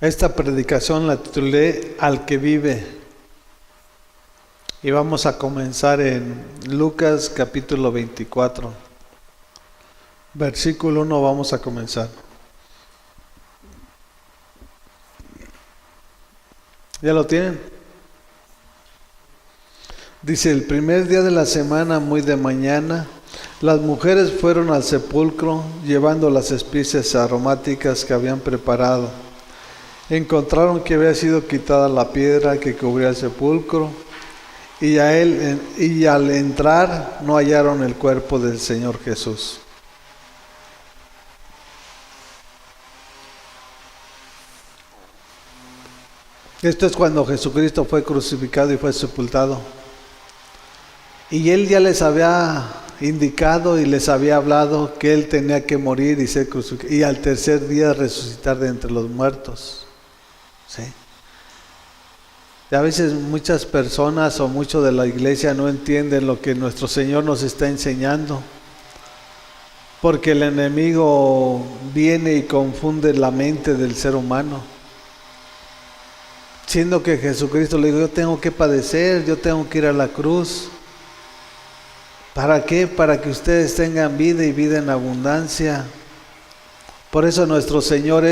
Esta predicación la titulé Al que vive. Y vamos a comenzar en Lucas capítulo 24. Versículo 1 vamos a comenzar. ¿Ya lo tienen? Dice: el primer día de la semana, muy de mañana, las mujeres fueron al sepulcro llevando las especias aromáticas que habían preparado. Encontraron que había sido quitada la piedra que cubría el sepulcro, y al entrar no hallaron el cuerpo del Señor Jesús. Esto es cuando Jesucristo fue crucificado y fue sepultado. Y Él ya les había indicado y les había hablado que Él tenía que morir y ser crucificado, y al tercer día resucitar de entre los muertos. ¿Sí? Y a veces muchas personas o muchos de la iglesia no entienden lo que nuestro Señor nos está enseñando, porque el enemigo viene y confunde la mente del ser humano, siendo que Jesucristo le dijo: yo tengo que padecer, yo tengo que ir a la cruz. ¿Para qué? Para que ustedes tengan vida y vida en abundancia. Por eso nuestro Señor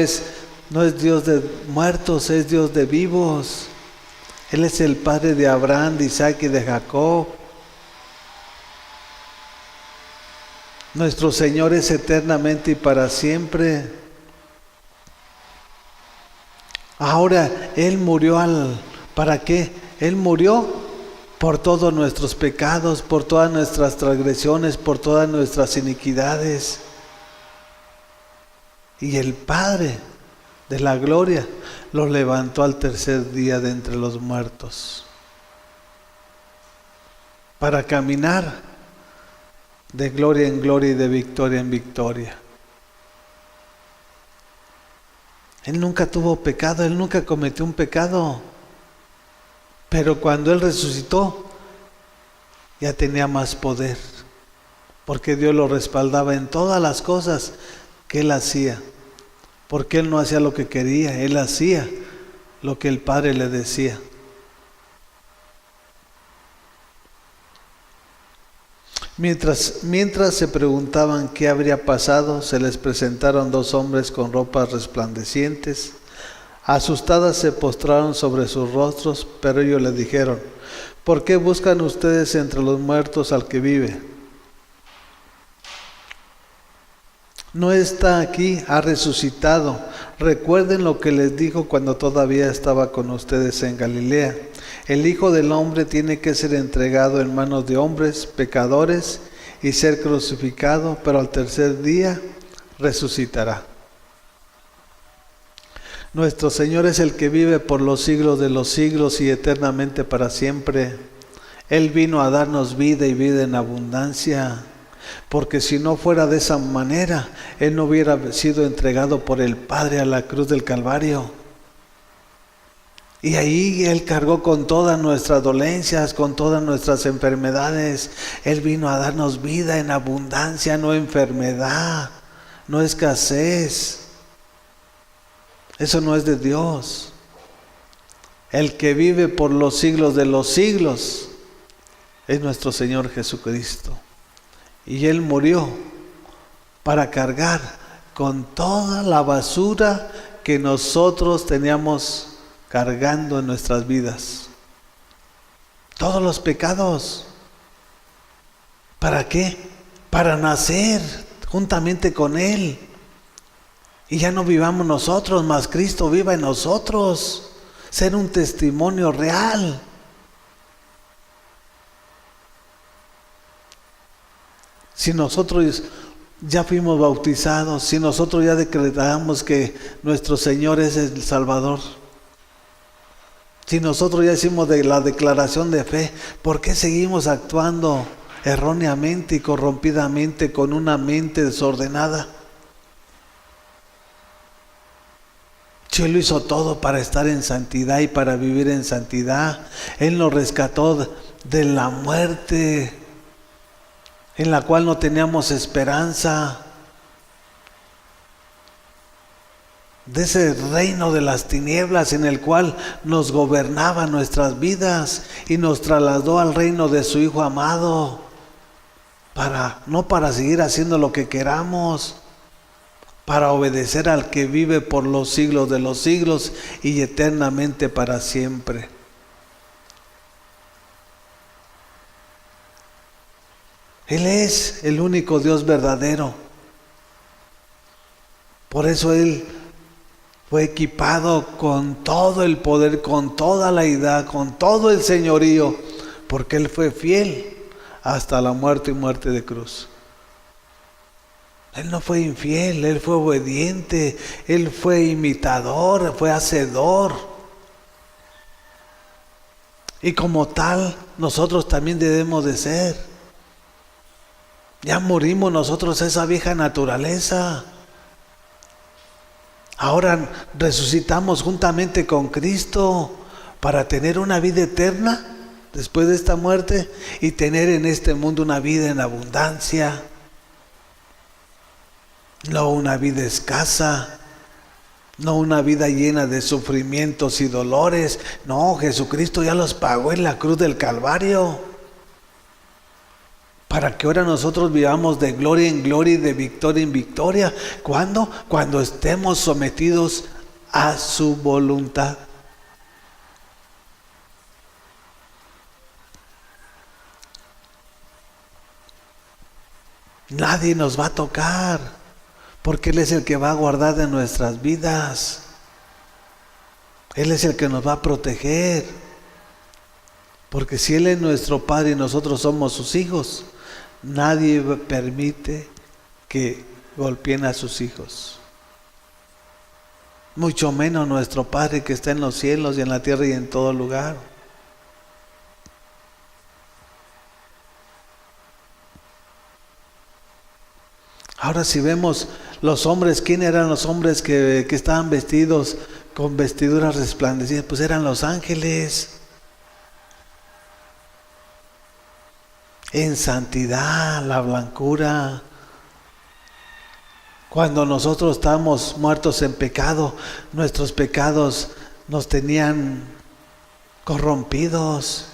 no es Dios de muertos, es Dios de vivos. Él es el Padre de Abraham, de Isaac y de Jacob. Nuestro Señor es eternamente y para siempre. Ahora, Él murió ¿para qué? Él murió por todos nuestros pecados, por todas nuestras transgresiones, por todas nuestras iniquidades. Y el Padre de la gloria lo levantó al tercer día de entre los muertos, para caminar de gloria en gloria y de victoria en victoria. Él nunca tuvo pecado, Él nunca cometió un pecado. Pero cuando Él resucitó, ya tenía más poder, porque Dios lo respaldaba en todas las cosas que Él hacía. Porque Él no hacía lo que quería, Él hacía lo que el Padre le decía. Mientras se preguntaban qué habría pasado, se les presentaron dos hombres con ropas resplandecientes. Asustadas se postraron sobre sus rostros, pero ellos le dijeron: ¿por qué buscan ustedes entre los muertos al que vive? No está aquí, ha resucitado. Recuerden lo que les dijo cuando todavía estaba con ustedes en Galilea. El Hijo del Hombre tiene que ser entregado en manos de hombres pecadores y ser crucificado, pero al tercer día resucitará. Nuestro Señor es el que vive por los siglos de los siglos y eternamente para siempre. Él vino a darnos vida y vida en abundancia, porque si no fuera de esa manera, Él no hubiera sido entregado por el Padre a la cruz del Calvario. Y ahí Él cargó con todas nuestras dolencias, con todas nuestras enfermedades. Él vino a darnos vida en abundancia, no enfermedad, no escasez. Eso no es de Dios. El que vive por los siglos de los siglos es nuestro Señor Jesucristo. Y Él murió para cargar con toda la basura que nosotros teníamos cargando en nuestras vidas. Todos los pecados. ¿Para qué? Para nacer juntamente con Él. Y ya no vivamos nosotros, mas Cristo viva en nosotros. Ser un testimonio real. Si nosotros ya fuimos bautizados, si nosotros ya decretamos que nuestro Señor es el Salvador, si nosotros ya hicimos la declaración de fe, ¿por qué seguimos actuando erróneamente y corrompidamente con una mente desordenada? Él lo hizo todo para estar en santidad y para vivir en santidad. Él nos rescató de la muerte en la cual no teníamos esperanza. de ese reino de las tinieblas en el cual nos gobernaba nuestras vidas y nos trasladó al reino de su Hijo amado, no para seguir haciendo lo que queramos, para obedecer al que vive por los siglos de los siglos y eternamente para siempre. Él es el único Dios verdadero. Por eso Él fue equipado con todo el poder, con toda la deidad, con todo el señorío, porque Él fue fiel hasta la muerte y muerte de cruz. Él no fue infiel, Él fue obediente, Él fue imitador, fue hacedor. Y como tal, nosotros también debemos de ser. Ya morimos nosotros esa vieja naturaleza. Ahora resucitamos juntamente con Cristo para tener una vida eterna después de esta muerte y tener en este mundo una vida en abundancia. No una vida escasa, no una vida llena de sufrimientos y dolores. No, Jesucristo ya los pagó en la cruz del Calvario, para que ahora nosotros vivamos de gloria en gloria y de victoria en victoria. ¿Cuándo? Cuando estemos sometidos a su voluntad. Nadie nos va a tocar, porque Él es el que va a guardar de nuestras vidas. Él es el que nos va a proteger. Porque si Él es nuestro Padre y nosotros somos sus hijos, nadie permite que golpeen a sus hijos. Mucho menos nuestro Padre que está en los cielos y en la tierra y en todo lugar. Ahora si vemos los hombres, ¿quién eran los hombres que estaban vestidos con vestiduras resplandecientes? Pues eran los ángeles. En santidad, la blancura. Cuando nosotros estábamos muertos en pecado, nuestros pecados nos tenían corrompidos.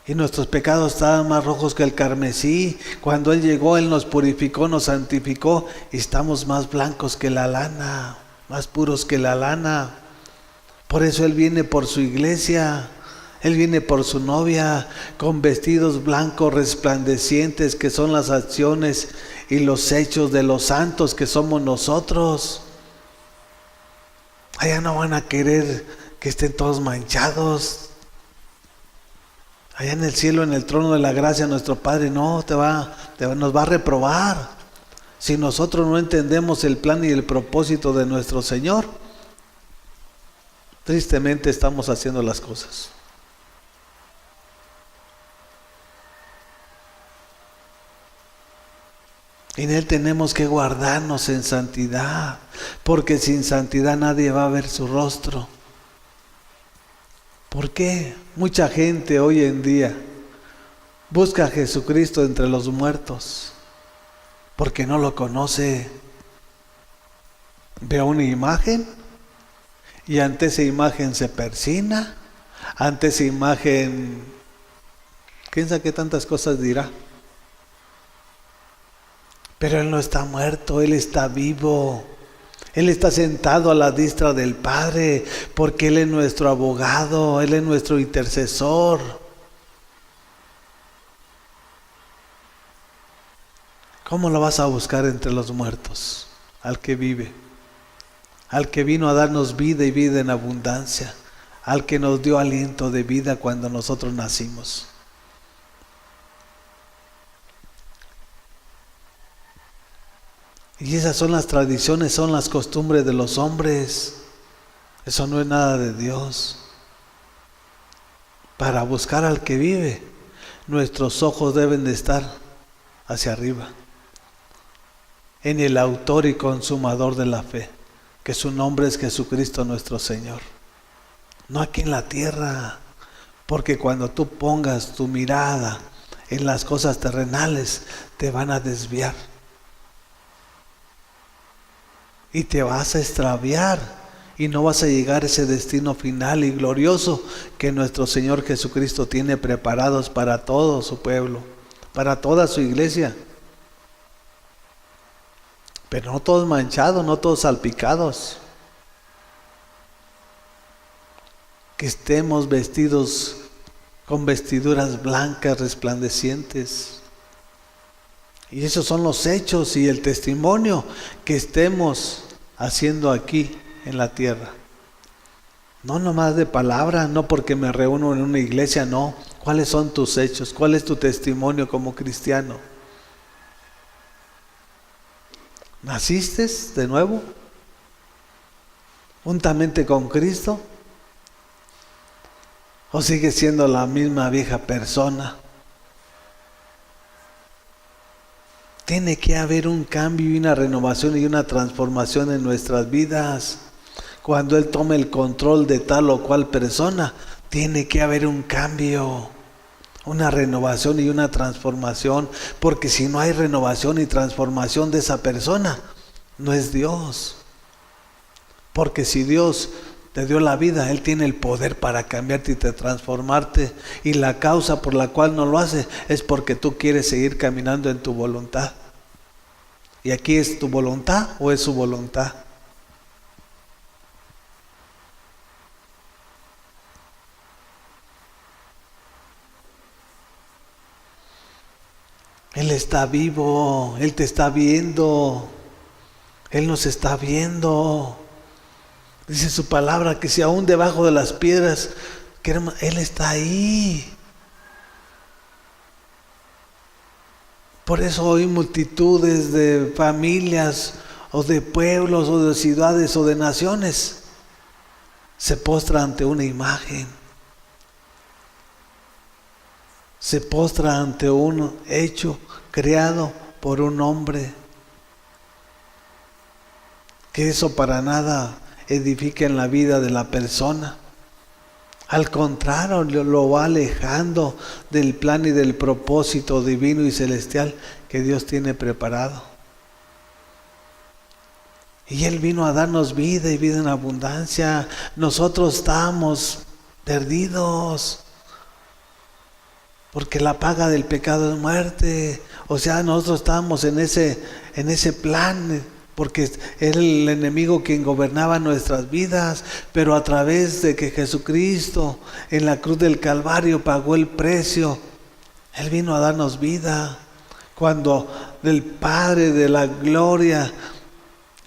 Y nuestros pecados estaban más rojos que el carmesí. Cuando Él llegó, Él nos purificó, nos santificó y estamos más blancos que la lana, más puros que la lana. Por eso Él viene por su iglesia, Él viene por su novia, con vestidos blancos resplandecientes, que son las acciones y los hechos de los santos que somos nosotros. Allá no van a querer que estén todos manchados. Allá en el cielo, en el trono de la gracia, nuestro Padre nos va a reprobar. Si nosotros no entendemos el plan y el propósito de nuestro Señor, tristemente estamos haciendo las cosas. En Él tenemos que guardarnos en santidad, porque sin santidad nadie va a ver su rostro. ¿Por qué? Mucha gente hoy en día busca a Jesucristo entre los muertos porque no lo conoce. Ve una imagen y ante esa imagen se persina, ante esa imagen, quién sabe qué tantas cosas dirá. Pero Él no está muerto, Él está vivo. Él está sentado a la diestra del Padre, porque Él es nuestro abogado, Él es nuestro intercesor. ¿Cómo lo vas a buscar entre los muertos? Al que vive, al que vino a darnos vida y vida en abundancia, al que nos dio aliento de vida cuando nosotros nacimos. Y esas son las tradiciones, son las costumbres de los hombres. Eso no es nada de Dios. Para buscar al que vive, nuestros ojos deben de estar hacia arriba, en el autor y consumador de la fe, que su nombre es Jesucristo nuestro Señor. No aquí en la tierra, porque cuando tú pongas tu mirada en las cosas terrenales, te van a desviar. y te vas a extraviar y no vas a llegar a ese destino final y glorioso que nuestro Señor Jesucristo tiene preparados para todo su pueblo, para toda su iglesia. Pero no todos manchados, no todos salpicados. Que estemos vestidos con vestiduras blancas resplandecientes. Y esos son los hechos y el testimonio que estemos haciendo aquí en la tierra. No nomás de palabra, no porque me reúno en una iglesia, no. ¿Cuáles son tus hechos? ¿Cuál es tu testimonio como cristiano? ¿Naciste de nuevo? ¿Juntamente con Cristo? ¿O sigues siendo la misma vieja persona? Tiene que haber un cambio y una renovación y una transformación en nuestras vidas. Cuando Él tome el control de tal o cual persona, tiene que haber un cambio, una renovación y una transformación. Porque si no hay renovación y transformación de esa persona, no es Dios. Porque si Dios te dio la vida, Él tiene el poder para cambiarte y transformarte. Y la causa por la cual no lo hace es porque tú quieres seguir caminando en tu voluntad. ¿Y aquí es tu voluntad o es su voluntad? Él está vivo, Él te está viendo, Él nos está viendo. Dice su palabra que si aún debajo de las piedras, Él está ahí. Por eso hoy multitudes de familias o de pueblos o de ciudades o de naciones se postran ante una imagen. Se postra ante un hecho creado por un hombre. Que eso para nada edifica en la vida de la persona. Al contrario, lo va alejando del plan y del propósito divino y celestial que Dios tiene preparado. Y Él vino a darnos vida y vida en abundancia. Nosotros estamos perdidos, porque la paga del pecado es muerte. O sea, nosotros estábamos en ese plan, porque era el enemigo quien gobernaba nuestras vidas, pero a través de que Jesucristo en la cruz del Calvario pagó el precio, Él vino a darnos vida. Cuando el Padre de la gloria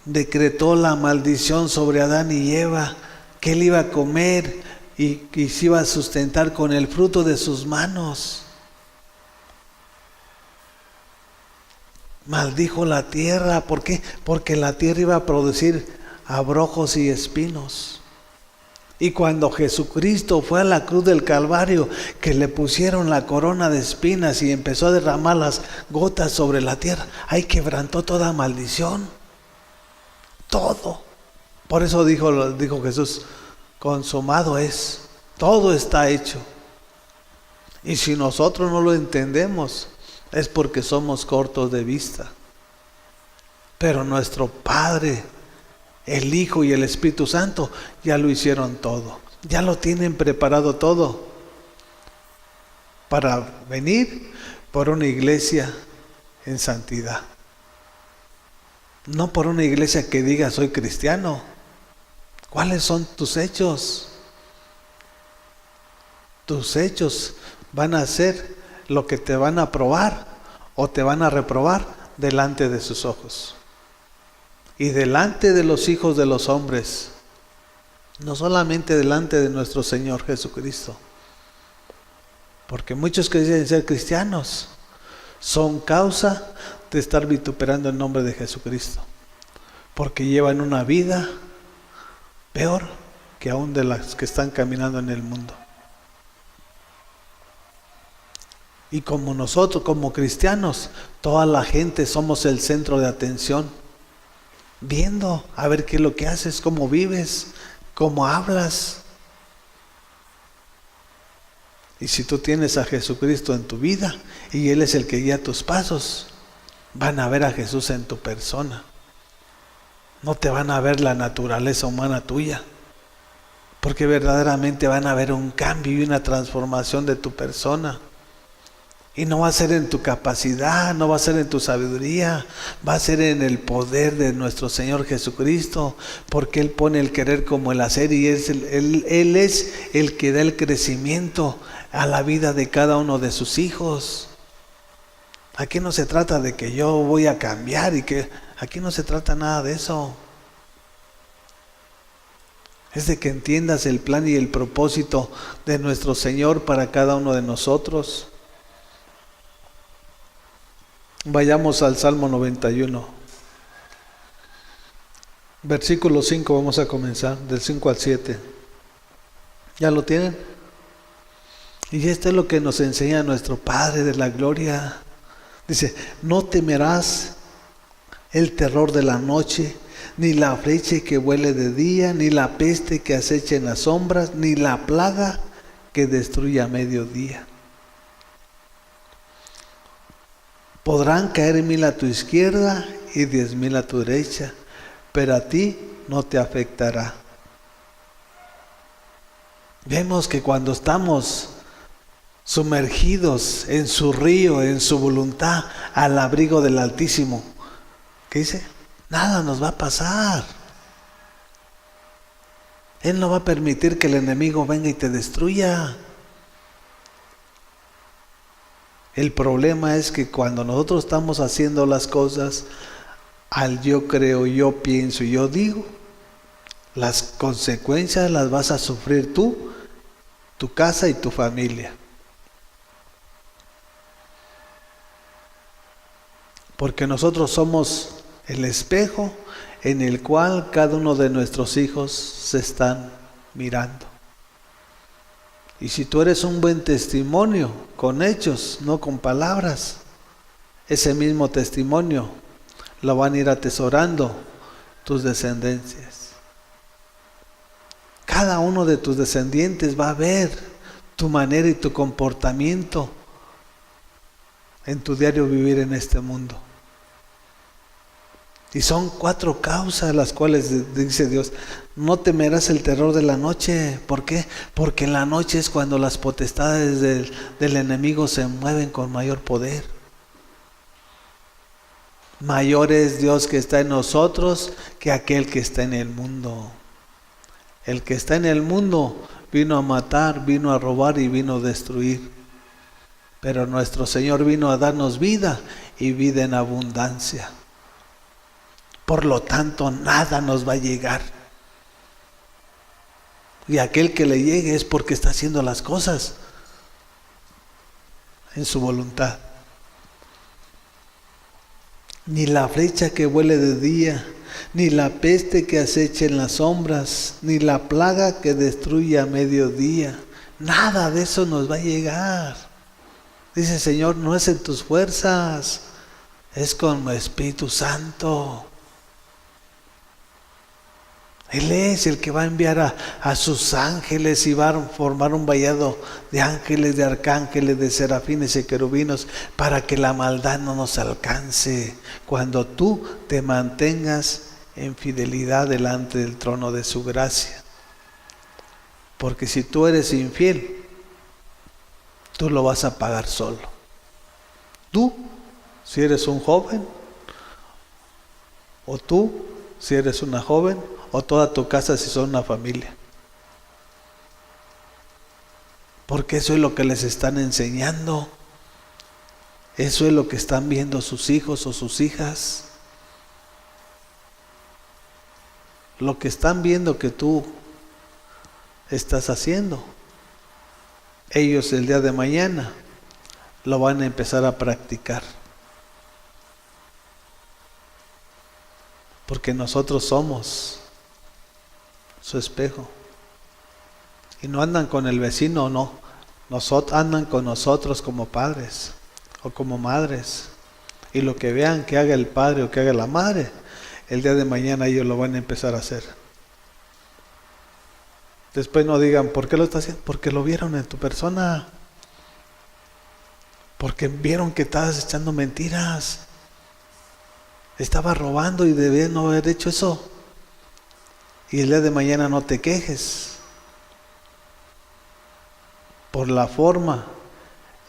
decretó la maldición sobre Adán y Eva, que Él iba a comer y que se iba a sustentar con el fruto de sus manos. Maldijo la tierra. ¿Por qué? Porque la tierra iba a producir abrojos y espinos. Y cuando Jesucristo fue a la cruz del Calvario, que le pusieron la corona de espinas y empezó a derramar las gotas sobre la tierra, ahí quebrantó toda maldición. Todo. Por eso dijo Jesús, consumado es. Todo está hecho. Y si nosotros no lo entendemos, es porque somos cortos de vista. Pero nuestro Padre, el Hijo y el Espíritu Santo ya lo hicieron todo. Ya lo tienen preparado todo para venir por una iglesia en santidad. No por una iglesia que diga soy cristiano. ¿Cuáles son tus hechos? Tus hechos van a ser lo que te van a aprobar o te van a reprobar delante de sus ojos y delante de los hijos de los hombres, no solamente delante de nuestro Señor Jesucristo, porque muchos que dicen ser cristianos son causa de estar vituperando el nombre de Jesucristo, porque llevan una vida peor que aún de las que están caminando en el mundo. Y como nosotros, como cristianos, toda la gente somos el centro de atención, viendo a ver qué es lo que haces, cómo vives, cómo hablas. Y si tú tienes a Jesucristo en tu vida y Él es el que guía tus pasos, van a ver a Jesús en tu persona. No te van a ver la naturaleza humana tuya, porque verdaderamente van a ver un cambio y una transformación de tu persona. Y no va a ser en tu capacidad, no va a ser en tu sabiduría, va a ser en el poder de nuestro Señor Jesucristo, porque Él pone el querer como el hacer y Él es el que da el crecimiento a la vida de cada uno de sus hijos. Aquí no se trata de que yo voy a cambiar aquí no se trata nada de eso. Es de que entiendas el plan y el propósito de nuestro Señor para cada uno de nosotros. Vayamos al Salmo 91. Versículo 5 vamos a comenzar, del 5 al 7. ¿Ya lo tienen? Y esto es lo que nos enseña nuestro Padre de la gloria. Dice, no temerás el terror de la noche, ni la flecha que vuele de día, ni la peste que acecha en las sombras, ni la plaga que destruye a mediodía. Podrán caer 1000 a tu izquierda y 10,000 a tu derecha, pero a ti no te afectará. Vemos que cuando estamos sumergidos en su río, en su voluntad, al abrigo del Altísimo, ¿qué dice? Nada nos va a pasar. Él no va a permitir que el enemigo venga y te destruya. El problema es que cuando nosotros estamos haciendo las cosas al yo creo, yo pienso y yo digo, las consecuencias las vas a sufrir tú, tu casa y tu familia. Porque nosotros somos el espejo en el cual cada uno de nuestros hijos se están mirando. Y si tú eres un buen testimonio, con hechos, no con palabras, ese mismo testimonio lo van a ir atesorando tus descendencias. Cada uno de tus descendientes va a ver tu manera y tu comportamiento en tu diario vivir en este mundo. Y son 4 causas las cuales dice Dios, no temerás el terror de la noche. ¿Por qué? Porque en la noche es cuando las potestades del enemigo se mueven con mayor poder. Mayor es Dios que está en nosotros que aquel que está en el mundo. El que está en el mundo vino a matar, vino a robar y vino a destruir. Pero nuestro Señor vino a darnos vida y vida en abundancia. Por lo tanto, nada nos va a llegar. Y aquel que le llegue es porque está haciendo las cosas en su voluntad. Ni la flecha que vuele de día, ni la peste que aceche en las sombras, ni la plaga que destruye a mediodía. Nada de eso nos va a llegar. Dice el Señor, no es en tus fuerzas, es con el Espíritu Santo. Él es el que va a enviar a sus ángeles y va a formar un vallado de ángeles, de arcángeles, de serafines y querubinos para que la maldad no nos alcance cuando tú te mantengas en fidelidad delante del trono de su gracia. Porque si tú eres infiel, tú lo vas a pagar solo. Tú, si eres un joven, o tú, si eres una joven, o toda tu casa si son una familia. Porque eso es lo que les están enseñando. Eso es lo que están viendo sus hijos o sus hijas. Lo que están viendo que tú estás haciendo, ellos el día de mañana lo van a empezar a practicar. Porque nosotros somos su espejo. Y no andan con el vecino, no. Andan con nosotros como padres o como madres. Y lo que vean que haga el padre o que haga la madre, el día de mañana ellos lo van a empezar a hacer. Después no digan, ¿por qué lo está haciendo? Porque lo vieron en tu persona. Porque vieron que estabas echando mentiras. Estaba robando y debía no haber hecho eso. Y el día de mañana no te quejes por la forma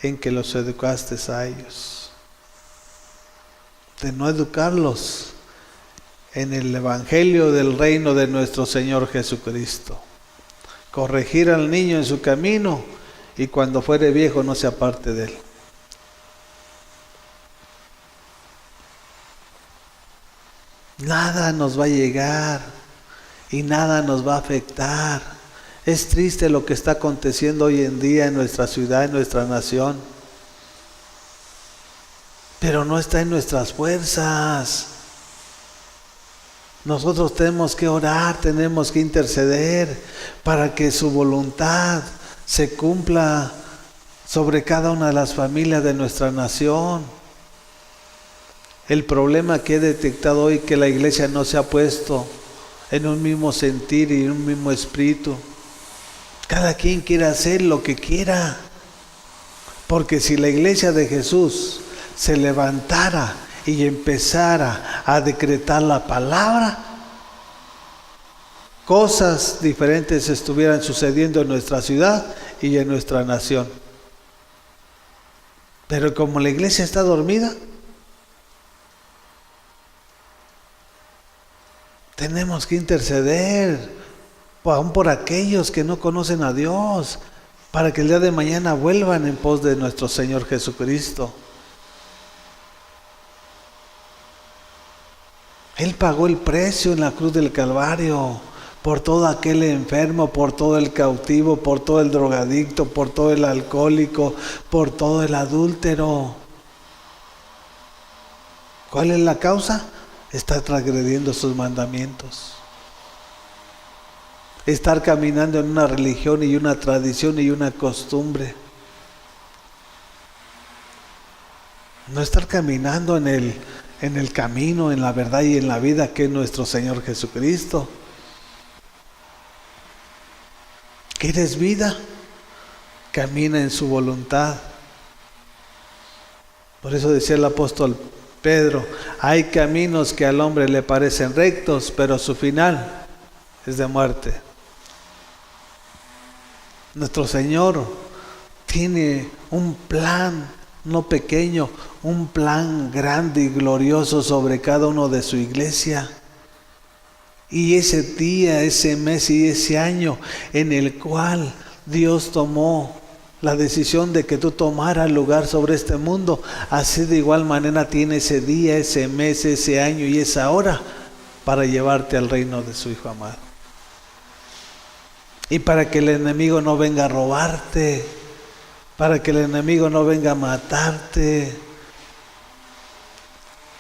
en que los educaste a ellos. De no educarlos en el Evangelio del reino de nuestro Señor Jesucristo. Corregir al niño en su camino y cuando fuere viejo no se aparte de él. Nada nos va a llegar y nada nos va a afectar. Es triste lo que está aconteciendo hoy en día en nuestra ciudad, en nuestra nación. Pero no está en nuestras fuerzas. Nosotros tenemos que orar, tenemos que interceder para que su voluntad se cumpla sobre cada una de las familias de nuestra nación. El problema que he detectado hoy es que la iglesia no se ha puesto en un mismo sentir y en un mismo espíritu. Cada quien quiere hacer lo que quiera. Porque si la iglesia de Jesús se levantara y empezara a decretar la palabra, cosas diferentes estuvieran sucediendo en nuestra ciudad y en nuestra nación. Pero como la iglesia está dormida, tenemos que interceder aún por aquellos que no conocen a Dios, para que el día de mañana vuelvan en pos de nuestro Señor Jesucristo. Él pagó el precio en la cruz del Calvario por todo aquel enfermo, por todo el cautivo, por todo el drogadicto, por todo el alcohólico, por todo el adúltero. ¿Cuál es la causa? Está transgrediendo sus mandamientos. Estar caminando en una religión y una tradición y una costumbre. No estar caminando en el camino, en la verdad y en la vida que es nuestro Señor Jesucristo. ¿Quieres vida? Camina en su voluntad. Por eso decía el apóstol Pedro, hay caminos que al hombre le parecen rectos, pero su final es de muerte. Nuestro Señor tiene un plan, no pequeño, un plan grande y glorioso sobre cada uno de su iglesia. Y ese día, ese mes y ese año en el cual Dios tomó la decisión de que tú tomaras lugar sobre este mundo, así de igual manera tiene ese día, ese mes, ese año y esa hora para llevarte al reino de su Hijo amado. Y para que el enemigo no venga a robarte, para que el enemigo no venga a matarte,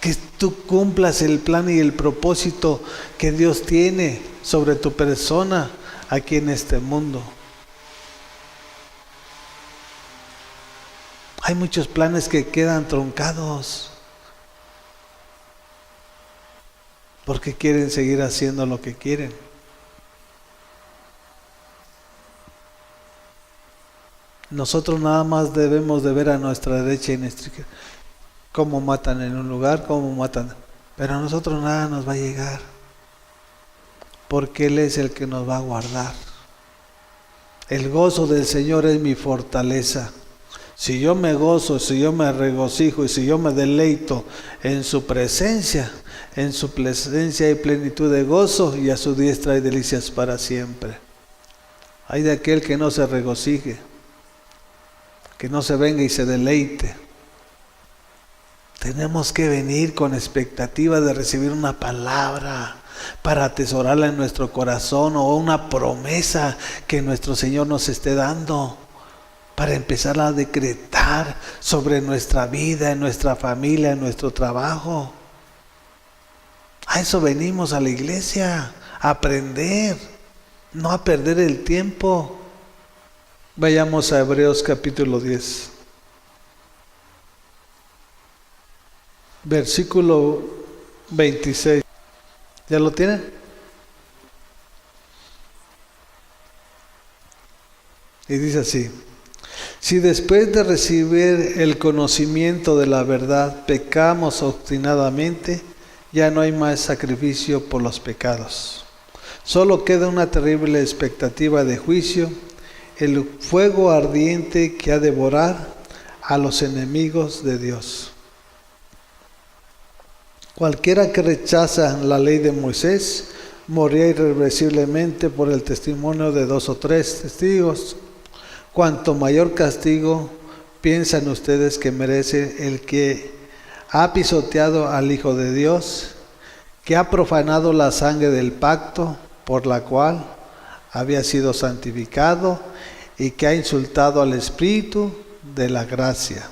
que tú cumplas el plan y el propósito que Dios tiene sobre tu persona aquí en este mundo. Hay muchos planes que quedan truncados porque quieren seguir haciendo lo que quieren. Nosotros nada más debemos de ver a nuestra derecha y nuestra izquierda cómo matan en un lugar, cómo matan. Pero a nosotros nada nos va a llegar, porque Él es el que nos va a guardar. El gozo del Señor es mi fortaleza. Si yo me gozo, si yo me regocijo y si yo me deleito en su presencia hay plenitud de gozo y a su diestra hay delicias para siempre. Hay de aquel que no se regocije, que no se venga y se deleite. Tenemos que venir con expectativa de recibir una palabra para atesorarla en nuestro corazón o una promesa que nuestro Señor nos esté dando para empezar a decretar sobre nuestra vida, en nuestra familia, en nuestro trabajo. A eso venimos a la iglesia, a aprender, no a perder el tiempo. Vayamos a Hebreos capítulo 10. Versículo 26. ¿Ya lo tienen? Y dice así: si después de recibir el conocimiento de la verdad pecamos obstinadamente, ya no hay más sacrificio por los pecados, Solo queda una terrible expectativa de juicio, el fuego ardiente que ha de devorar a los enemigos de Dios. Cualquiera que rechaza la ley de Moisés morirá irreversiblemente por el testimonio de 2 o 3 testigos. Cuanto mayor castigo piensan ustedes que merece el que ha pisoteado al Hijo de Dios, que ha profanado la sangre del pacto por la cual había sido santificado y que ha insultado al Espíritu de la gracia.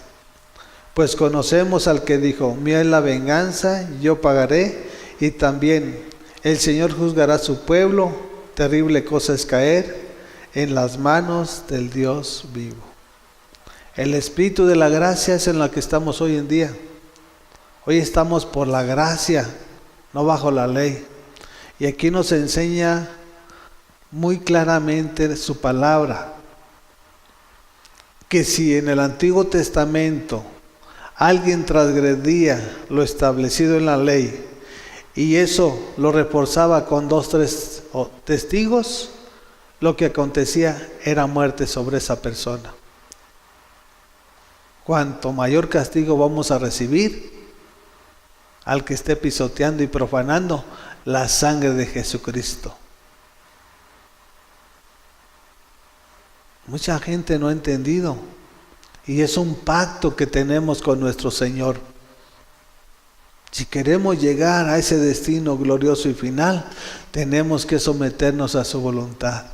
Pues conocemos al que dijo: mía es la venganza, yo pagaré, y también el Señor juzgará a su pueblo. Terrible cosa es caer en las manos del Dios vivo. El Espíritu de la gracia es en la que estamos hoy en día. Hoy estamos por la gracia, no bajo la ley. Y aquí nos enseña muy claramente su palabra, que si en el Antiguo Testamento alguien transgredía lo establecido en la ley y eso lo reforzaba con 2 o 3 testigos, lo que acontecía era muerte sobre esa persona. Cuanto mayor castigo vamos a recibir al que esté pisoteando y profanando la sangre de Jesucristo. Mucha gente no ha entendido, y es un pacto que tenemos con nuestro Señor. Si queremos llegar a ese destino glorioso y final, tenemos que someternos a su voluntad.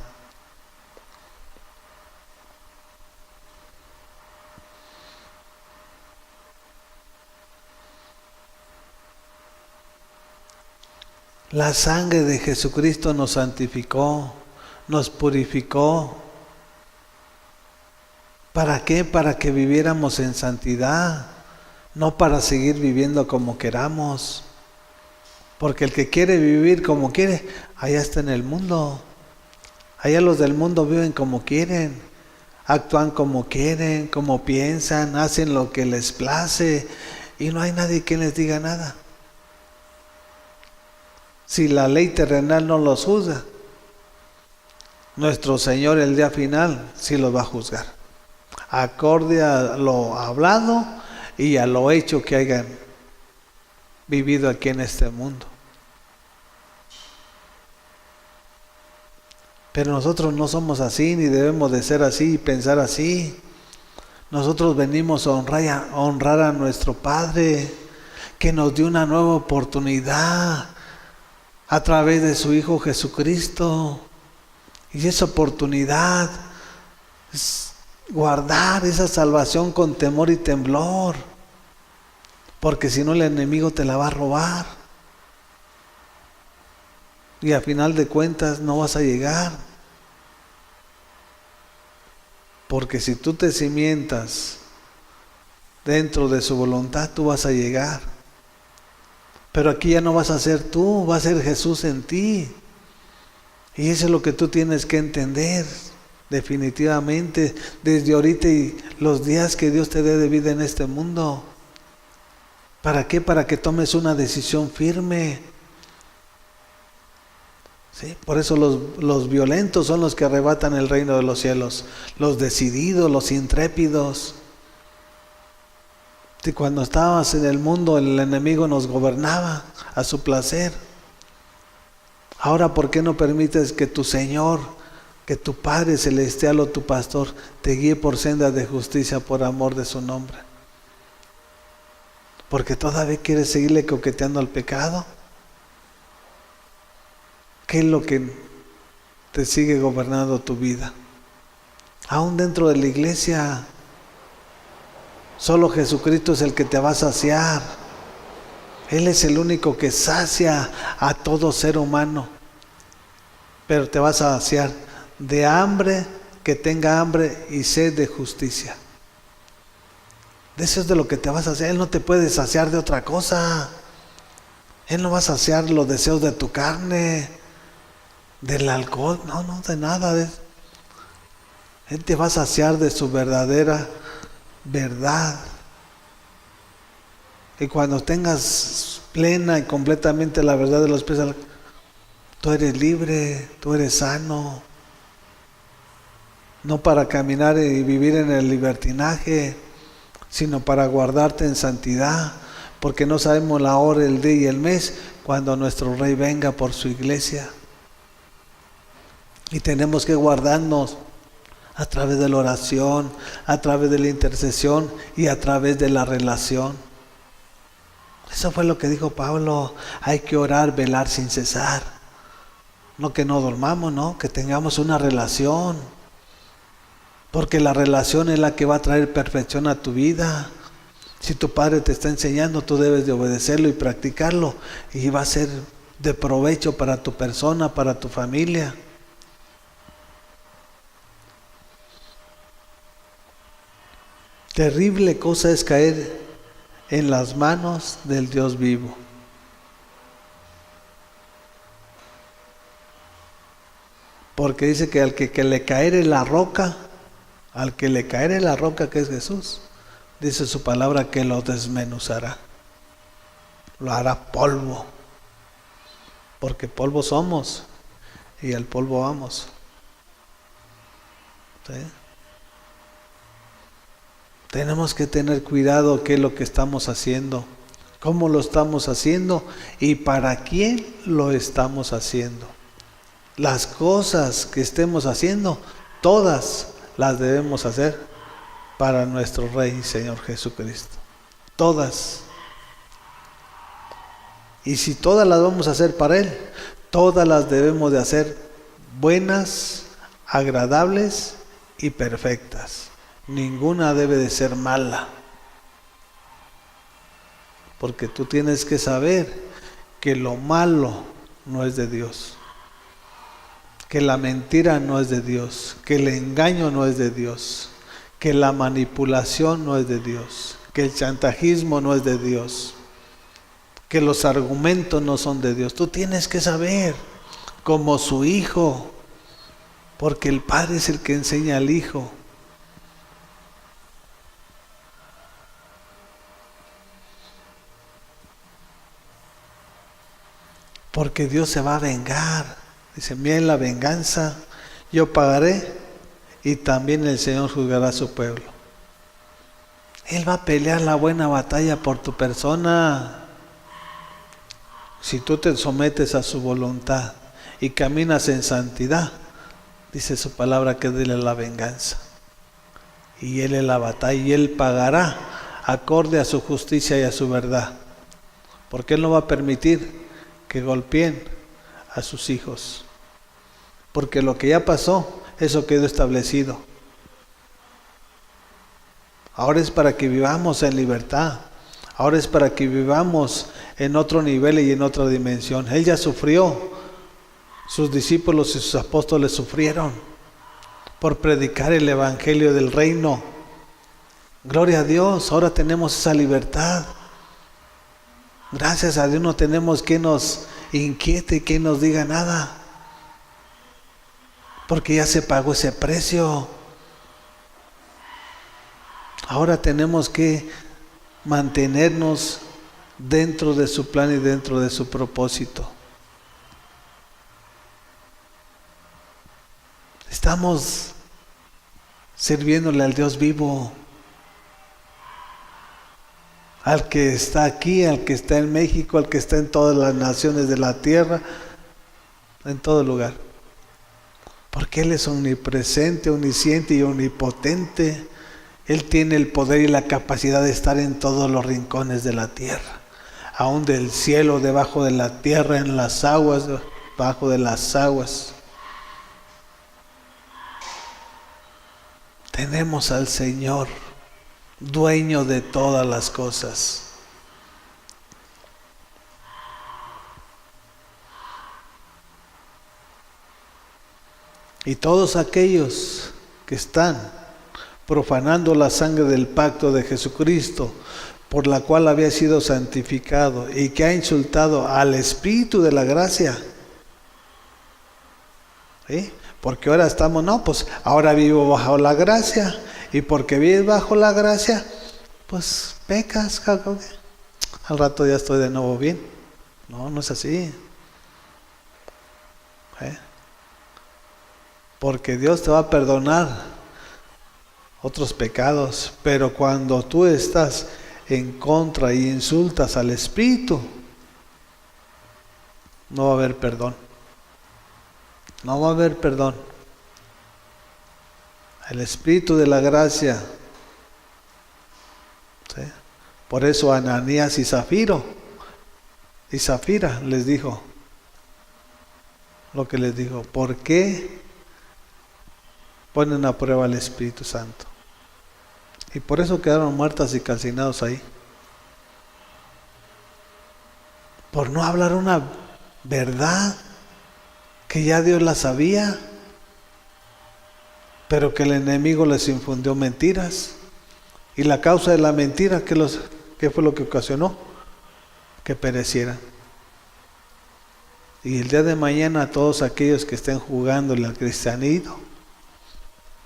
La sangre de Jesucristo nos santificó, nos purificó. ¿Para qué? Para que viviéramos en santidad, no para seguir viviendo como queramos. Porque el que quiere vivir como quiere, allá está en el mundo. Allá los del mundo viven como quieren, actúan como quieren, como piensan, hacen lo que les place y no hay nadie que les diga nada. Si la ley terrenal no los juzga, nuestro Señor el día final sí los va a juzgar, acorde a lo hablado y a lo hecho que hayan vivido aquí en este mundo. Pero nosotros no somos así, ni debemos de ser así y pensar así. Nosotros venimos a honrar a nuestro Padre, que nos dio una nueva oportunidad a través de su Hijo Jesucristo. Y esa oportunidad es guardar esa salvación con temor y temblor, porque si no el enemigo te la va a robar y a final de cuentas no vas a llegar. Porque si tú te cimientas dentro de su voluntad, tú vas a llegar. Pero aquí ya no vas a ser tú, va a ser Jesús en ti. Y eso es lo que tú tienes que entender definitivamente desde ahorita y los días que Dios te dé de vida en este mundo. ¿Para qué? Para que tomes una decisión firme. ¿Sí? Por eso los violentos son los que arrebatan el reino de los cielos, los decididos, los intrépidos. Si cuando estabas en el mundo el enemigo nos gobernaba a su placer, ahora ¿por qué no permites que tu Señor, que tu Padre Celestial o tu Pastor te guíe por sendas de justicia por amor de su nombre? ¿Porque todavía quieres seguirle coqueteando al pecado? ¿Qué es lo que te sigue gobernando tu vida? Aún dentro de la iglesia, solo Jesucristo es el que te va a saciar. Él es el único que sacia a todo ser humano. Pero te va a saciar de hambre, que tenga hambre y sed de justicia. De eso es de lo que te vas a saciar. Él no te puede saciar de otra cosa. Él no va a saciar los deseos de tu carne, del alcohol, no, de nada de eso. Él te va a saciar de su verdadera verdad. Y cuando tengas plena y completamente la verdad de los pies, Tú eres libre, tú eres sano. No para caminar y vivir en el libertinaje, sino para guardarte en santidad, porque no sabemos la hora, el día y el mes cuando nuestro Rey venga por su iglesia. Y tenemos que guardarnos a través de la oración, a través de la intercesión y a través de la relación. Eso fue lo que dijo Pablo: hay que orar, velar sin cesar. No que no dormamos, no, que tengamos una relación. Porque la relación es la que va a traer perfección a tu vida. Si tu padre te está enseñando, tú debes de obedecerlo y practicarlo. Y va a ser de provecho para tu persona, para tu familia. Terrible cosa es caer en las manos del Dios vivo. Porque dice que al que le caere la roca, al que le caere la roca que es Jesús, dice su palabra que lo desmenuzará. Lo hará polvo. Porque polvo somos y al polvo vamos. ¿Sí? Tenemos que tener cuidado qué es lo que estamos haciendo, cómo lo estamos haciendo y para quién lo estamos haciendo. Las cosas que estemos haciendo, todas las debemos hacer para nuestro Rey y Señor Jesucristo. Todas. Y si todas las vamos a hacer para Él, todas las debemos de hacer buenas, agradables y perfectas. Ninguna debe de ser mala. Porque tú tienes que saber que lo malo no es de Dios. Que la mentira no es de Dios. Que el engaño no es de Dios. Que la manipulación no es de Dios. Que el chantajismo no es de Dios. Que los argumentos no son de Dios. Tú tienes que saber, como su hijo, porque el Padre es el que enseña al Hijo. Porque Dios se va a vengar. Dice: mira, en la venganza yo pagaré, y también el Señor juzgará a su pueblo. Él va a pelear la buena batalla por tu persona. Si tú te sometes a su voluntad y caminas en santidad, dice su palabra que Él es la venganza. Y Él es la batalla, y Él pagará acorde a su justicia y a su verdad. Porque Él no va a permitir que golpeen a sus hijos. Porque lo que ya pasó, eso quedó establecido. Ahora es para que vivamos en libertad. Ahora es para que vivamos en otro nivel y en otra dimensión. Él ya sufrió. Sus discípulos y sus apóstoles sufrieron por predicar el evangelio del reino. Gloria a Dios, ahora tenemos esa libertad. Gracias a Dios no tenemos quien nos inquiete, quien nos diga nada. Porque ya se pagó ese precio. Ahora tenemos que mantenernos dentro de su plan y dentro de su propósito. Estamos sirviéndole al Dios vivo, al que está aquí, al que está en México, al que está en todas las naciones de la tierra, en todo lugar. Porque Él es omnipresente, omnisciente y omnipotente. Él tiene el poder y la capacidad de estar en todos los rincones de la tierra, aún del cielo, debajo de la tierra, en las aguas, debajo de las aguas. Tenemos al Señor, dueño de todas las cosas. Y todos aquellos que están profanando la sangre del pacto de Jesucristo, por la cual había sido santificado, y que ha insultado al Espíritu de la gracia. ¿Sí? Porque ahora estamos, no, pues ahora vivo bajo la gracia, y porque vives bajo la gracia, pues pecas, al rato ya estoy de nuevo bien. No, no es así. ¿eh? Porque Dios te va a perdonar otros pecados, pero cuando tú estás en contra y insultas al Espíritu, no va a haber perdón. No va a haber perdón. El Espíritu de la gracia. ¿Sí? Por eso Ananías y Zafira les dijo lo que les dijo. ¿Por qué ponen a prueba al Espíritu Santo? Y por eso quedaron muertas y calcinados ahí. Por no hablar una verdad que ya Dios la sabía, pero que el enemigo les infundió mentiras. Y la causa de la mentira, ¿qué fue lo que ocasionó? Que perecieran. Y el día de mañana todos aquellos que estén jugándole al cristianismo,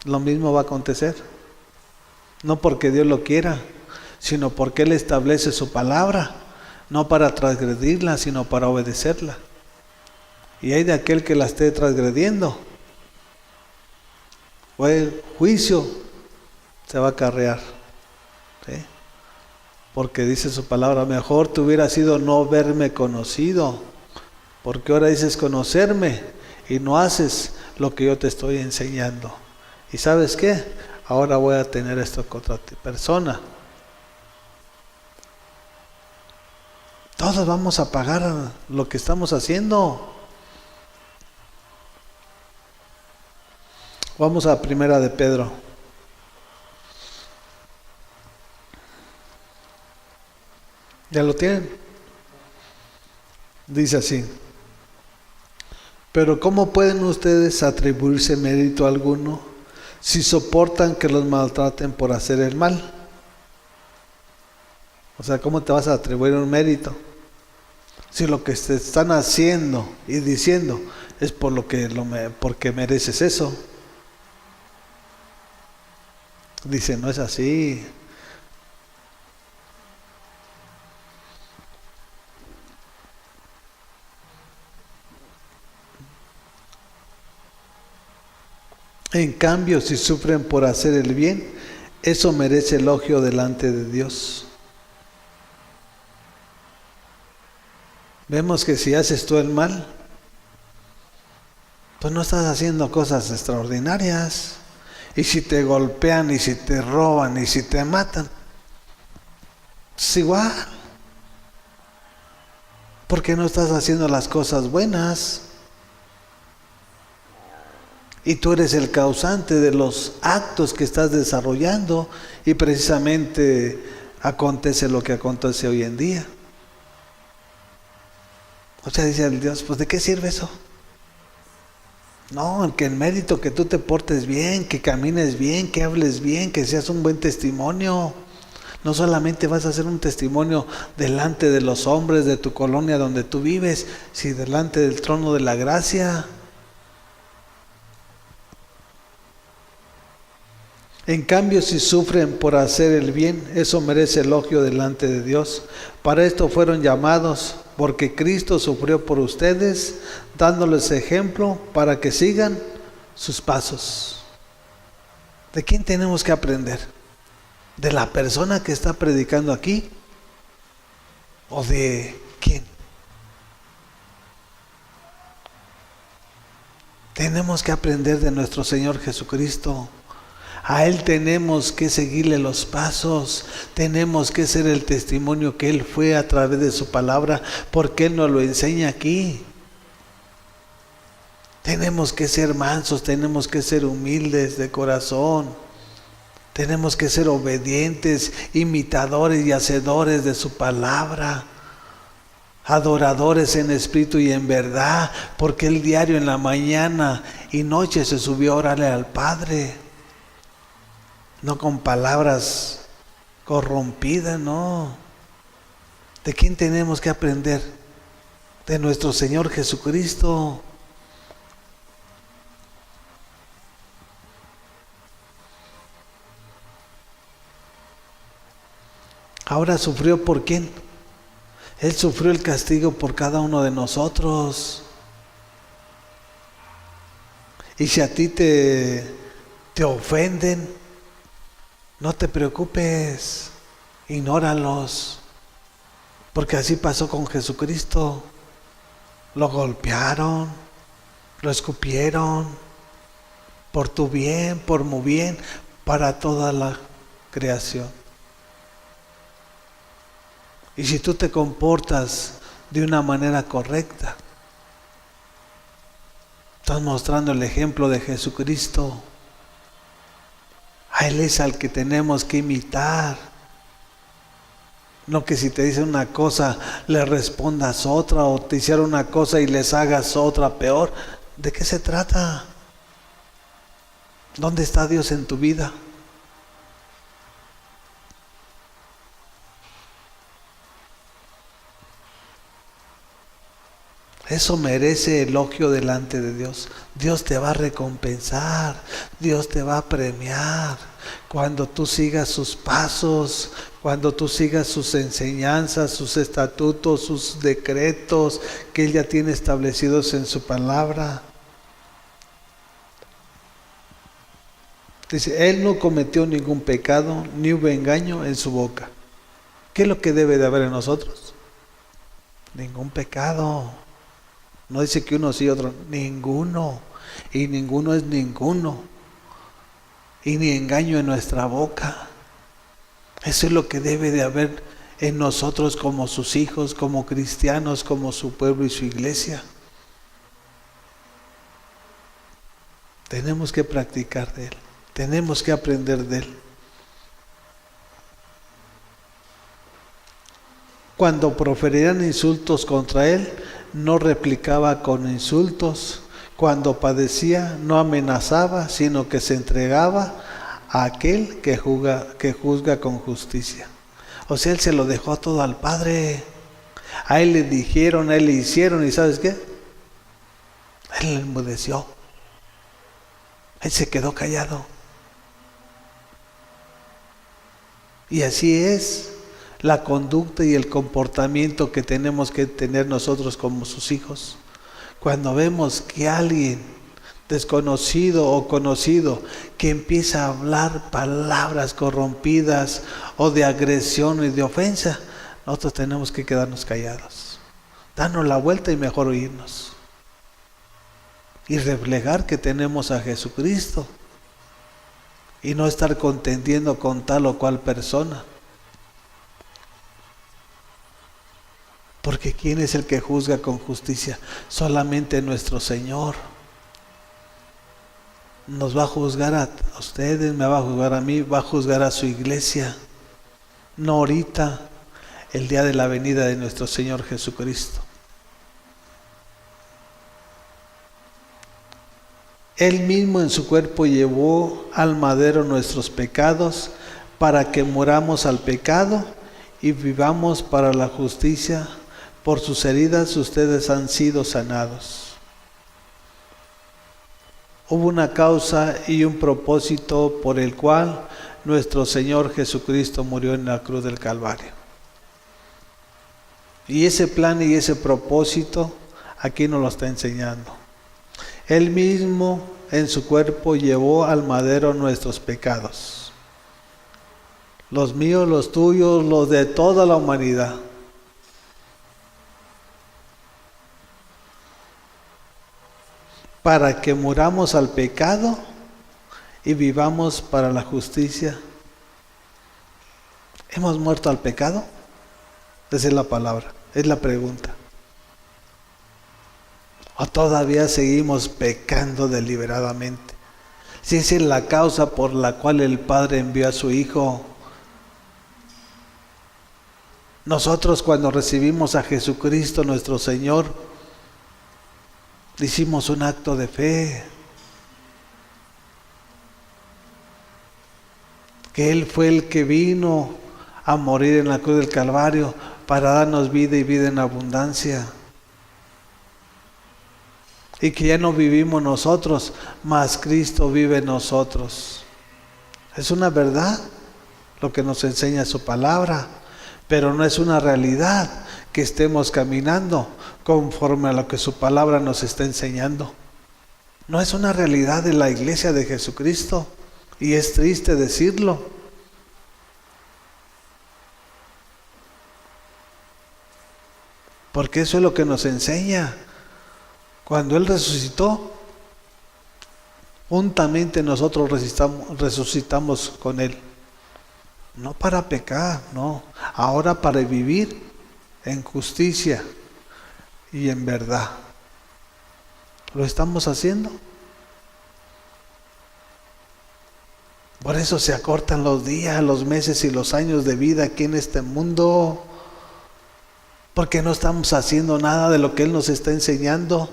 lo mismo va a acontecer. No porque Dios lo quiera, sino porque Él establece su palabra, no para transgredirla, sino para obedecerla. Y hay de aquel que la esté transgrediendo, o el juicio se va a acarrear. ¿Sí? Porque dice su palabra, mejor te hubiera sido no haberme conocido, porque ahora dices conocerme y no haces lo que yo te estoy enseñando. ¿Y sabes qué? Ahora voy a tener esto con otra persona. Todos vamos a pagar lo que estamos haciendo. Vamos a Primera de Pedro. ¿Ya lo tienen? Dice así: pero ¿cómo pueden ustedes atribuirse mérito alguno si soportan que los maltraten por hacer el mal? O sea, ¿cómo te vas a atribuir un mérito si lo que te están haciendo y diciendo es porque mereces eso? Dice, no es así. En cambio, si sufren por hacer el bien, eso merece elogio delante de Dios. Vemos que si haces tú el mal, pues no estás haciendo cosas extraordinarias. Y si te golpean, y si te roban, y si te matan, es igual. Porque no estás haciendo las cosas buenas. Y tú eres el causante de los actos que estás desarrollando, y precisamente acontece lo que acontece hoy en día. O sea, dice el Dios, pues ¿de qué sirve eso? No, que el mérito que tú te portes bien, que camines bien, que hables bien, que seas un buen testimonio. No solamente vas a ser un testimonio delante de los hombres de tu colonia donde tú vives, sino delante del trono de la gracia. En cambio, si sufren por hacer el bien, eso merece elogio delante de Dios. Para esto fueron llamados, porque Cristo sufrió por ustedes, dándoles ejemplo para que sigan sus pasos. ¿De quién tenemos que aprender? ¿De la persona que está predicando aquí? ¿O de quién? Tenemos que aprender de nuestro Señor Jesucristo. A Él tenemos que seguirle los pasos, tenemos que ser el testimonio que Él fue a través de su palabra, porque Él nos lo enseña aquí. Tenemos que ser mansos, tenemos que ser humildes de corazón, tenemos que ser obedientes, imitadores y hacedores de su palabra, adoradores en espíritu y en verdad, porque Él diario en la mañana y noche se subió a orarle al Padre. No con palabras corrompidas, no. ¿De quién tenemos que aprender? De nuestro Señor Jesucristo. Ahora sufrió por quién? Él sufrió el castigo por cada uno de nosotros. Y si a ti te ofenden, no te preocupes, ignóralos. Porque así pasó con Jesucristo. Lo golpearon, lo escupieron, por tu bien, por mi bien, para toda la creación. Y si tú te comportas de una manera correcta, estás mostrando el ejemplo de Jesucristo. A Él es al que tenemos que imitar. No que si te dicen una cosa, le respondas otra, o te hicieron una cosa y les hagas otra peor. ¿De qué se trata? ¿Dónde está Dios en tu vida? Eso merece elogio delante de Dios. Dios te va a recompensar, Dios te va a premiar cuando tú sigas sus pasos, cuando tú sigas sus enseñanzas, sus estatutos, sus decretos que Él ya tiene establecidos en su palabra. Dice, Él no cometió ningún pecado, ni hubo engaño en su boca. ¿Qué es lo que debe de haber en nosotros? Ningún pecado. No dice que uno sí, otro ninguno. Y ninguno es ninguno. Y ni engaño en nuestra boca. Eso es lo que debe de haber en nosotros como sus hijos, como cristianos, como su pueblo y su iglesia. Tenemos que practicar de Él. Tenemos que aprender de Él. Cuando proferían insultos contra Él, no replicaba con insultos. Cuando padecía, no amenazaba, sino que se entregaba a aquel que juzga con justicia. O sea, Él se lo dejó todo al Padre. A Él le dijeron, a Él le hicieron, ¿y sabes qué? Él enmudeció. Él se quedó callado. Y así es la conducta y el comportamiento que tenemos que tener nosotros como sus hijos. Cuando vemos que alguien desconocido o conocido que empieza a hablar palabras corrompidas o de agresión y de ofensa, nosotros tenemos que quedarnos callados, darnos la vuelta y mejor oírnos y reflejar que tenemos a Jesucristo y no estar contendiendo con tal o cual persona. Porque ¿quién es el que juzga con justicia? Solamente nuestro Señor. Nos va a juzgar a ustedes, me va a juzgar a mí, va a juzgar a su iglesia. No ahorita, el día de la venida de nuestro Señor Jesucristo. Él mismo en su cuerpo llevó al madero nuestros pecados para que muramos al pecado y vivamos para la justicia. Por sus heridas ustedes han sido sanados. Hubo una causa y un propósito por el cual nuestro Señor Jesucristo murió en la cruz del Calvario. Y ese plan y ese propósito aquí nos lo está enseñando. Él mismo en su cuerpo llevó al madero nuestros pecados. Los míos, los tuyos, los de toda la humanidad. Para que muramos al pecado y vivamos para la justicia. ¿Hemos muerto al pecado? Esa es la palabra, es la pregunta. ¿O todavía seguimos pecando deliberadamente? Si esa es la causa por la cual el Padre envió a su Hijo. Nosotros cuando recibimos a Jesucristo nuestro Señor, hicimos un acto de fe. Que Él fue el que vino a morir en la cruz del Calvario para darnos vida y vida en abundancia. Y que ya no vivimos nosotros, mas Cristo vive en nosotros. Es una verdad lo que nos enseña su palabra, pero no es una realidad que estemos caminando conforme a lo que su palabra nos está enseñando. No es una realidad de la iglesia de Jesucristo. Y es triste decirlo. Porque eso es lo que nos enseña. Cuando Él resucitó, juntamente nosotros resucitamos con Él. No para pecar, no. Ahora para vivir en justicia y en verdad. ¿Lo estamos haciendo? Por eso se acortan los días, los meses y los años de vida aquí en este mundo. Porque no estamos haciendo nada de lo que Él nos está enseñando.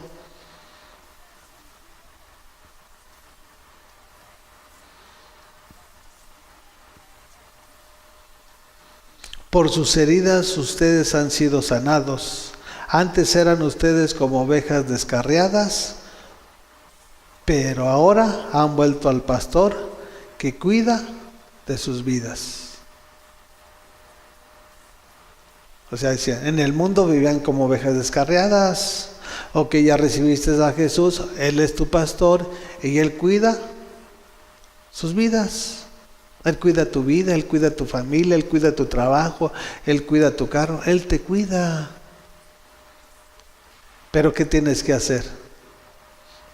Por sus heridas ustedes han sido sanados. Antes eran ustedes como ovejas descarriadas, pero ahora han vuelto al pastor que cuida de sus vidas. O sea, decía, en el mundo vivían como ovejas descarriadas. O que ya recibiste a Jesús, Él es tu pastor y Él cuida sus vidas. Él cuida tu vida, Él cuida tu familia, Él cuida tu trabajo, Él cuida tu carro, Él te cuida. Pero ¿qué tienes que hacer?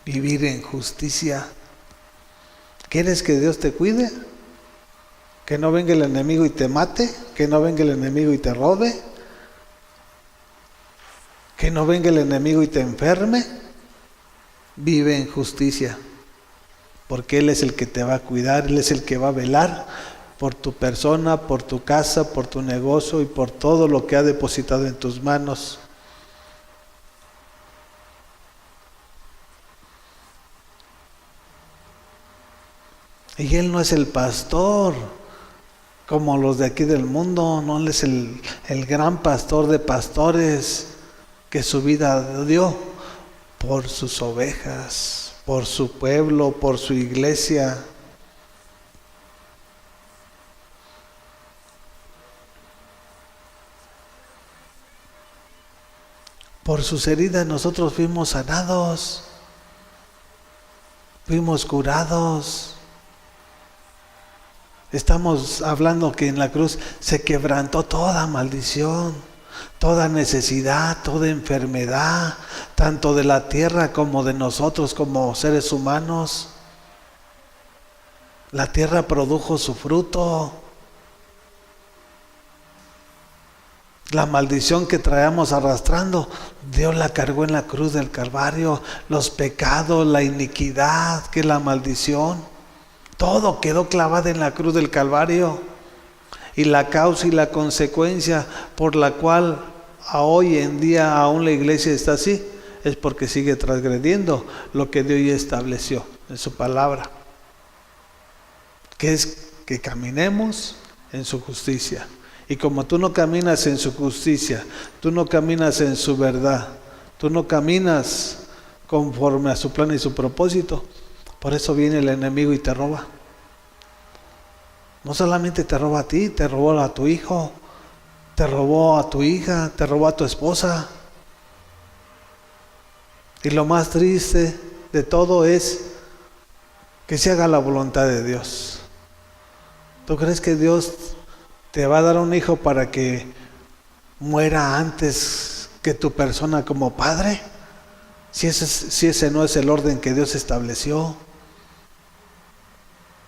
Vivir en justicia. ¿Quieres que Dios te cuide? ¿Que no venga el enemigo y te mate? ¿Que no venga el enemigo y te robe? ¿Que no venga el enemigo y te enferme? Vive en justicia. Porque Él es el que te va a cuidar, Él es el que va a velar por tu persona, por tu casa, por tu negocio y por todo lo que ha depositado en tus manos. Y Él no es el pastor como los de aquí del mundo, no, Él es el gran pastor de pastores que su vida dio por sus ovejas, por su pueblo, por su iglesia. Por sus heridas nosotros fuimos sanados, fuimos curados. Estamos hablando que en la cruz se quebrantó toda maldición, toda necesidad, toda enfermedad, tanto de la tierra como de nosotros como seres humanos. La tierra produjo su fruto. La maldición que traíamos arrastrando, Dios la cargó en la cruz del Calvario. Los pecados, la iniquidad, que es la maldición. Todo quedó clavado en la cruz del Calvario. Y la causa y la consecuencia por la cual hoy en día aún la iglesia está así, es porque sigue transgrediendo lo que Dios ya estableció en su palabra. Que es que caminemos en su justicia. Y como tú no caminas en su justicia, tú no caminas en su verdad, tú no caminas conforme a su plan y su propósito, por eso viene el enemigo y te roba. No solamente te roba a ti, te robó a tu hijo, te robó a tu hija, te robó a tu esposa. Y lo más triste de todo es que se haga la voluntad de Dios. ¿Tú crees que Dios te va a dar un hijo para que muera antes que tu persona como padre? Si ese no es el orden que Dios estableció.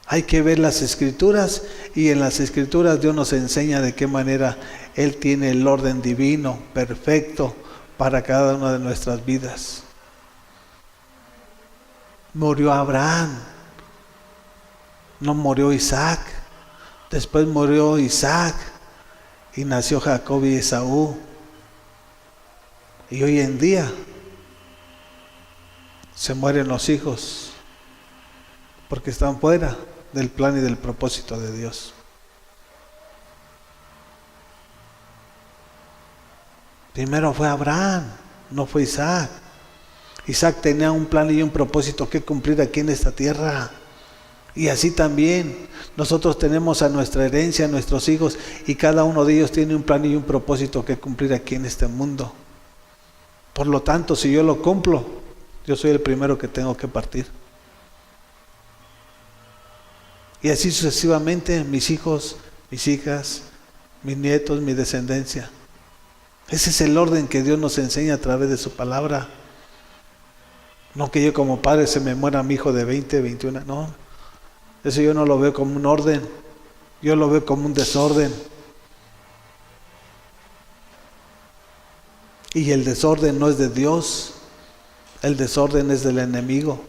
Hay que ver las Escrituras, y en las Escrituras Dios nos enseña de qué manera Él tiene el orden divino, perfecto, para cada una de nuestras vidas. Murió Abraham, no murió Isaac. Después murió Isaac y nació Jacob y Esaú. Y hoy en día se mueren los hijos porque están fuera del plan y del propósito de Dios. Primero fue Abraham, no fue Isaac. Isaac tenía un plan y un propósito que cumplir aquí en esta tierra. Y así también nosotros tenemos a nuestra herencia, a nuestros hijos, y cada uno de ellos tiene un plan y un propósito que cumplir aquí en este mundo. Por lo tanto, si yo lo cumplo, yo soy el primero que tengo que partir. Y así sucesivamente, mis hijos, mis hijas, mis nietos, mi descendencia. Ese es el orden que Dios nos enseña a través de su palabra. No que yo como padre se me muera mi hijo de 20, 21, no. Eso yo no lo veo como un orden, yo lo veo como un desorden. Y el desorden no es de Dios, el desorden es del enemigo.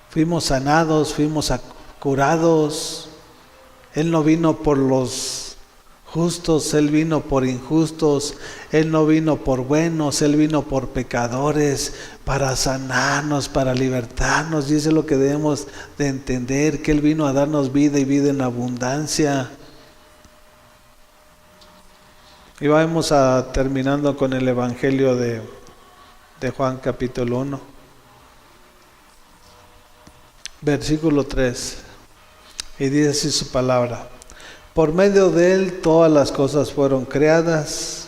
Fuimos sanados, fuimos curados. Él no vino por los justos, Él vino por injustos. Él no vino por buenos, Él vino por pecadores, para sanarnos, para libertarnos. Y eso es lo que debemos de entender, que Él vino a darnos vida y vida en abundancia. Y vamos terminando con el Evangelio de Juan capítulo 1. Versículo 3, y dice así su palabra: por medio de Él todas las cosas fueron creadas,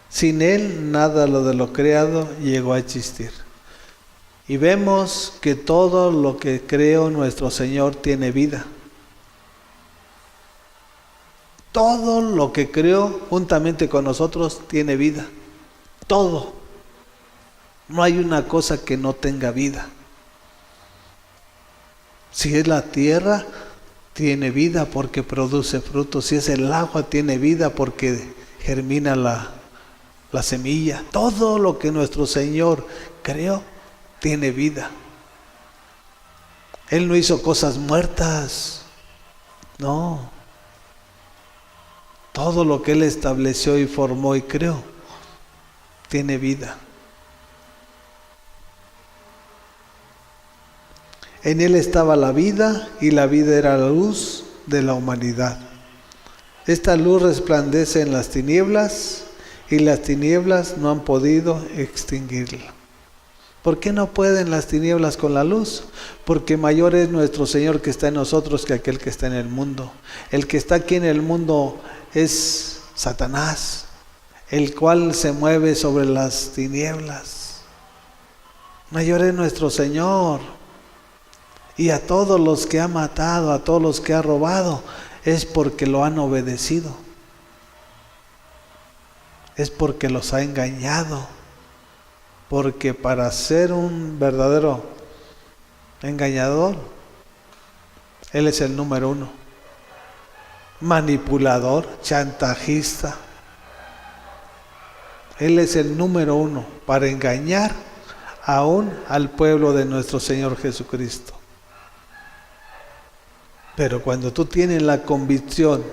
sin Él nada de lo creado llegó a existir. Y vemos que todo lo que creó nuestro Señor tiene vida. Todo lo que creó juntamente con nosotros tiene vida. Todo. No hay una cosa que no tenga vida. Si es la tierra, tiene vida porque produce frutos. Si es el agua, tiene vida porque germina la semilla. Todo lo que nuestro Señor creó tiene vida. Él no hizo cosas muertas. No. Todo lo que Él estableció y formó y creó tiene vida. En Él estaba la vida, y la vida era la luz de la humanidad. Esta luz resplandece en las tinieblas, y las tinieblas no han podido extinguirla. ¿Por qué no pueden las tinieblas con la luz? Porque mayor es nuestro Señor que está en nosotros que aquel que está en el mundo. El que está aquí en el mundo es Satanás, el cual se mueve sobre las tinieblas. Mayor es nuestro Señor. Y a todos los que ha matado, a todos los que ha robado, es porque lo han obedecido. Es porque los ha engañado. Porque para ser un verdadero engañador, él es el número 1. Manipulador, chantajista. Él es el número 1 para engañar aún al pueblo de nuestro Señor Jesucristo. Pero cuando tú tienes la convicción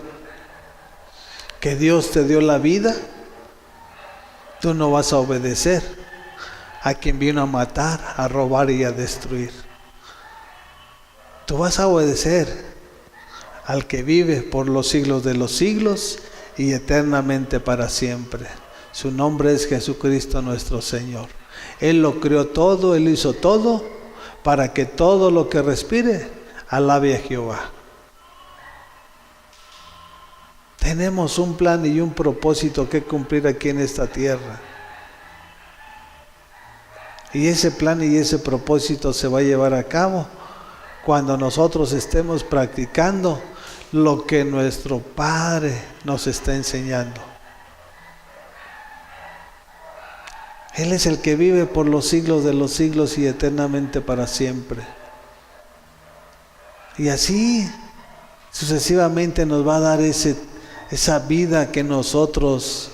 que Dios te dio la vida, tú no vas a obedecer a quien vino a matar, a robar y a destruir. Tú vas a obedecer al que vive por los siglos de los siglos y eternamente para siempre. Su nombre es Jesucristo nuestro Señor. Él lo creó todo, Él hizo todo para que todo lo que respire alabe a Jehová. Tenemos un plan y un propósito que cumplir aquí en esta tierra. Y ese plan y ese propósito se va a llevar a cabo cuando nosotros estemos practicando lo que nuestro Padre nos está enseñando. Él es el que vive por los siglos de los siglos y eternamente para siempre. Y así sucesivamente nos va a dar esa vida que nosotros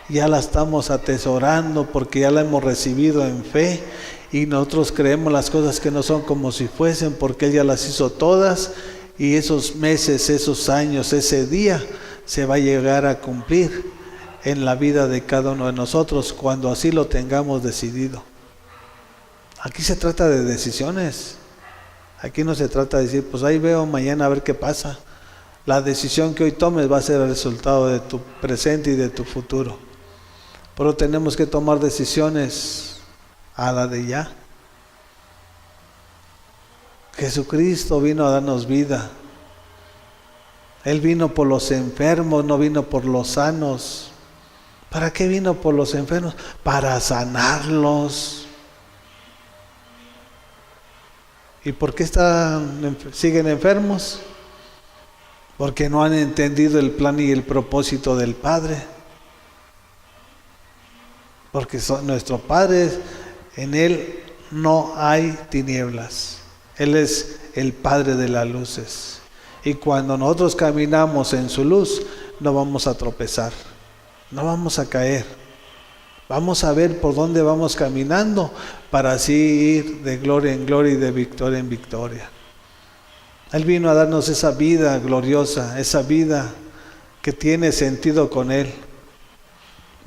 ya la estamos atesorando porque ya la hemos recibido en fe, y nosotros creemos las cosas que no son como si fuesen porque Él ya las hizo todas, y esos meses, esos años, ese día se va a llegar a cumplir en la vida de cada uno de nosotros cuando así lo tengamos decidido. Aquí se trata de decisiones. Aquí no se trata de decir, pues ahí veo mañana a ver qué pasa. La decisión que hoy tomes va a ser el resultado de tu presente y de tu futuro. Pero tenemos que tomar decisiones a la de ya. Jesucristo vino a darnos vida. Él vino por los enfermos, no vino por los sanos. ¿Para qué vino por los enfermos? Para sanarlos. ¿Y por qué siguen enfermos? Porque no han entendido el plan y el propósito del Padre. Porque nuestro Padre, en Él no hay tinieblas. Él es el Padre de las luces. Y cuando nosotros caminamos en su luz, no vamos a tropezar, no vamos a caer. Vamos a ver por dónde vamos caminando para así ir de gloria en gloria y de victoria en victoria. Él vino a darnos esa vida gloriosa, esa vida que tiene sentido con Él.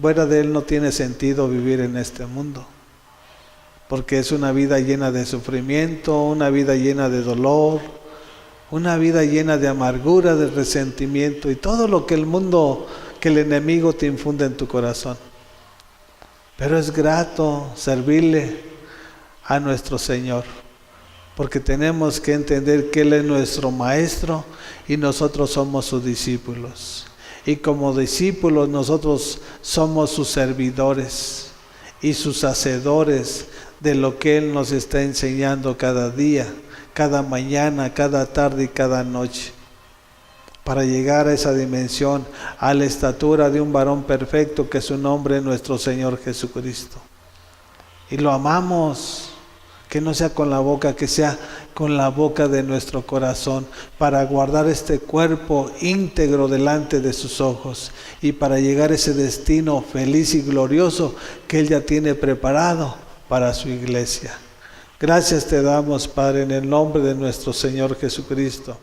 Fuera de Él no tiene sentido vivir en este mundo, porque es una vida llena de sufrimiento, una vida llena de dolor, una vida llena de amargura, de resentimiento y todo lo que el mundo, que el enemigo te infunde en tu corazón. Pero es grato servirle a nuestro Señor, porque tenemos que entender que Él es nuestro Maestro y nosotros somos sus discípulos. Y como discípulos nosotros somos sus servidores y sus hacedores de lo que Él nos está enseñando cada día, cada mañana, cada tarde y cada noche, para llegar a esa dimensión, a la estatura de un varón perfecto, que su nombre es nuestro Señor Jesucristo. Y lo amamos, que no sea con la boca, que sea con la boca de nuestro corazón, para guardar este cuerpo íntegro delante de sus ojos y para llegar a ese destino feliz y glorioso que Él ya tiene preparado para su iglesia. Gracias te damos, Padre, en el nombre de nuestro Señor Jesucristo.